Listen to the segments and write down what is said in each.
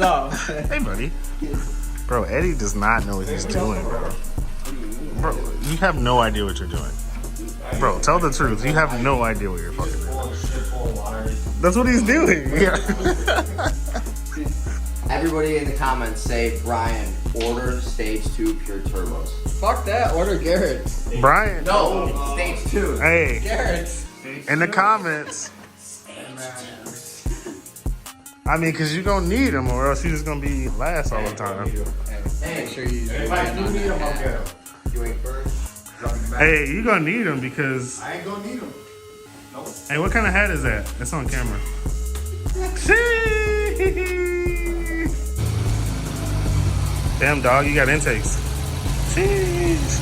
up? Hey, buddy. Bro, Eddie does not know what he's doing, bro. Bro, you have no idea what you're doing. Bro, tell the truth. You have no idea what you're fucking doing. That's what he's doing. Yeah. Everybody in the comments say, Brian, order stage 2 pure turbos. Fuck that. Order Garrett's. Brian. No, stage 2. Hey. Garrett's. In the comments. I mean, because you're going to need them or else you're just going to be last all the time. Hey, make sure you If I do need them, I'll get them. You ain't first. Hey, you're going to need them because... I ain't gonna need them. Nope. Hey, what kind of hat is that? It's on camera. Damn, dog, you got intakes. Jeez.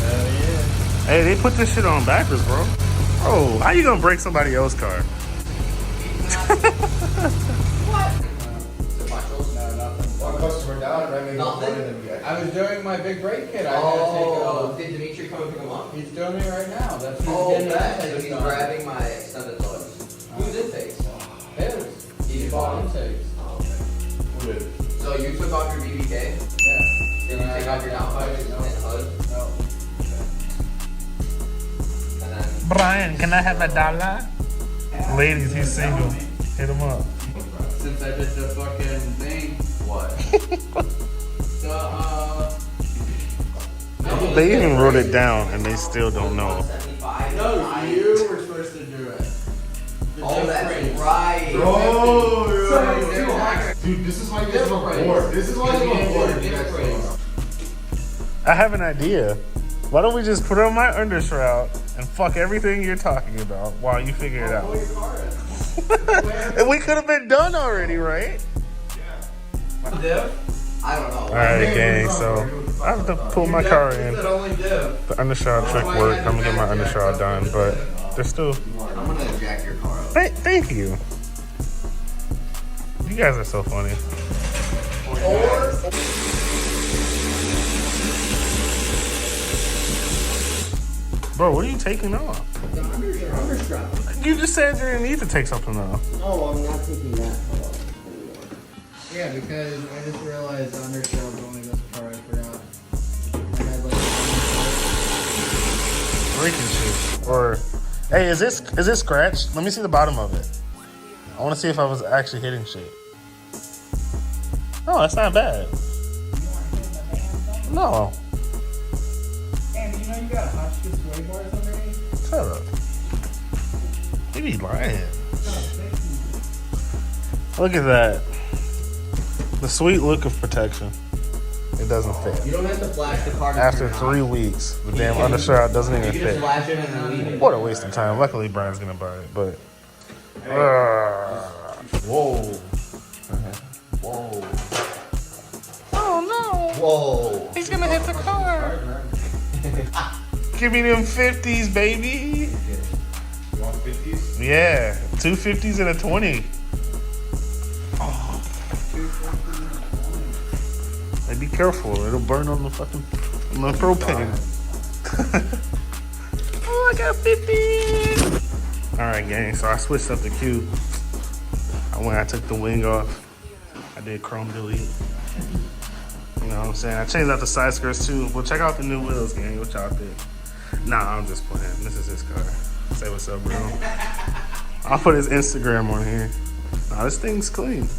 Hell yeah. Hey, they put this shit on backwards, bro. Bro, how you gonna break somebody else's car? What? No, nothing. One customer down, right? Maybe Nothing? one of them yet. I was doing my big break kit. I had to take it off. Did Dimitri come and pick him up? He's doing it right now. That's what Oh, he's getting that. intakes He's done. grabbing my extended plugs. Who's intakes? His. He bought bought intakes. Oh, okay. Who did? So you took off your BBK? Yeah. Did you take off your downpipes and hood? No. And then... Brian, can I have $1? Ladies, he's single. Hit him up. Since I did the fucking thing. What? They even wrote it down and they still don't know. 175. No, you were supposed to do it. Oh, that's right. Oh, Sorry, dude, this is why you guys are bored. This is why you guys are bored. You guys I have an idea. Why don't we just put on my undershroud and fuck everything you're talking about while you figure it out? And we could have been done already, right? I don't know. Alright, gang, so I have to pull my car in. Only div. The undershroud trick worked. I'm gonna get my undershroud done, but there's still... I'm gonna jack your car up. Thank you. You guys are so funny. Bro, what are you taking off? Undershroud. You just said you didn't need to take something off. No, I'm not taking that off. Yeah, because I just realized the undershroud only this far. I forgot. I had like Breaking shit. Or, hey, is this scratched? Let me see the bottom of it. I want to see if I was actually hitting shit. Oh, that's not bad. No. Damn, you know you got Hotchkiss sway bars underneath? Shut up. He be lying. Look at that. The sweet look of protection. It doesn't fit. You don't have to flash the car. After 3 weeks, the damn undershroud doesn't even You can just fit. flash it and then leave it. What a waste of time. Luckily, Brian's gonna buy it, but. Whoa. Whoa. Oh no. Whoa. He's gonna hit the car. Give me them 50s, baby. You want 50s? Yeah, 2 50s and a 20. Hey, be careful. It'll burn on the fucking propane. Oh, I got 50. All right, gang. So I switched up the cue. When I took the wing off, I did chrome delete. You know what I'm saying? I changed out the side skirts too. Well, check out the new wheels, gang. What y'all think? Nah, I'm just playing. This is his car. Say what's up, bro. I'll put his Instagram on here. Nah, this thing's clean.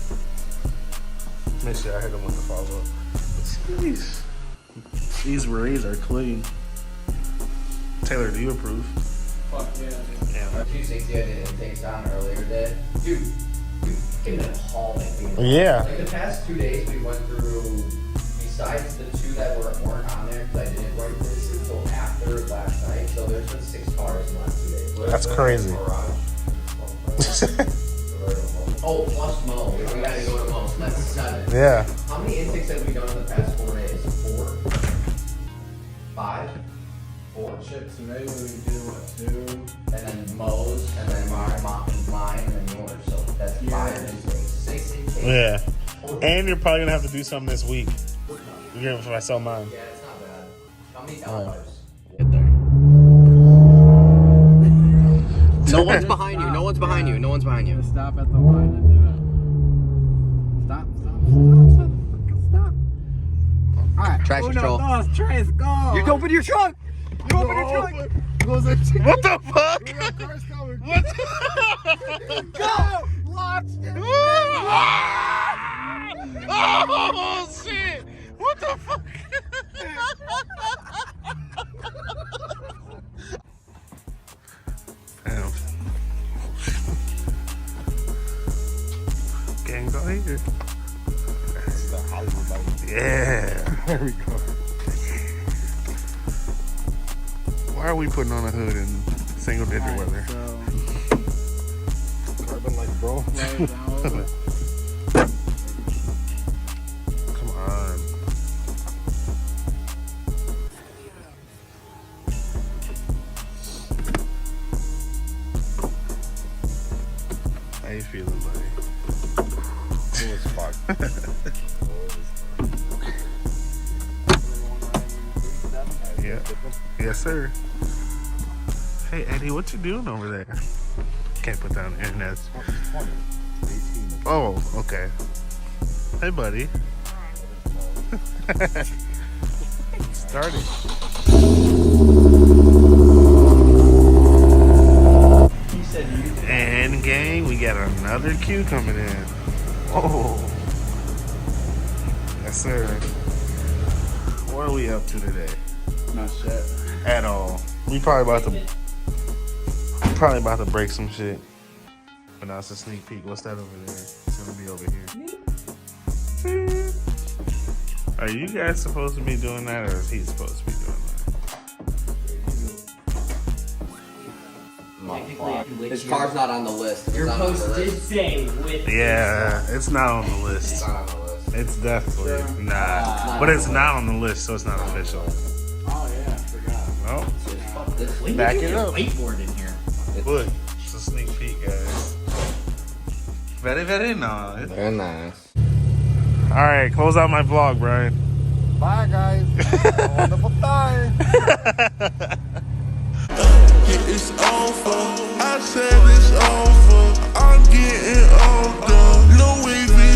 Make sure I hit him with the follow. Jeez. These rays are clean. Taylor, do you approve? Fuck yeah. Yeah. 260 I did intakes on earlier today. Dude, we've been hauling. Yeah. Like the past 2 days we went through, besides the 2 that weren't on there, because I didn't write this until after last night, so there's been 6 cars in the last 2 days. That's crazy. Oh, plus Mo. We gotta go to Mo, so that's 7. Yeah. How many intakes have we done in the past 4 days? 4? 5? 4? Shit, so maybe we do what, 2? And then Mo's, and then mine, and then yours. So that's 5 intakes. 6 intakes. Yeah. And you're probably gonna have to do something this week. You're gonna if I sell mine. Yeah, it's not bad. How many Alright. downpipes? Get there. No one's behind you. No one's behind you. No one's behind you. Stop at the line and do Traction control. You open your trunk. You open your trunk. What the fuck? We got cars coming. What? Go! Watch this. Oh shit! What the fuck? Damn. Gang's out here. This is the Hollywood light. Yeah. There we go. Why are we putting on a hood in single digit weather? Carbon light, bro. Come on. How you feeling, buddy? Cool as fuck. Yeah. Yes, sir. Hey, Eddie, what you doing over there? Can't put down the internet. 20. 18. Oh, okay. Hey, buddy. Started. And gang, we got another queue coming in. Oh. Yes, sir. What are we up to today? Not shit. At all. We probably about to break some shit. But now it's a sneak peek. What's that over there? It's gonna be over here. Are you guys supposed to be doing that, or is he supposed to be doing that? His car's not on the list. Your post did say with. Yeah, it's not on the list. It's not on the list. It's definitely not. not But on it's the not on the list, so it's not official. Oh, yeah, I forgot. Well, When did Back you it get a up. whiteboard in here? look, it's a sneak peek, guys. Very, very nice. Very nice. All right, close out my vlog, Brian. Bye, guys. Wonderful time. It's over. I said it's over. I'm getting older. No wavy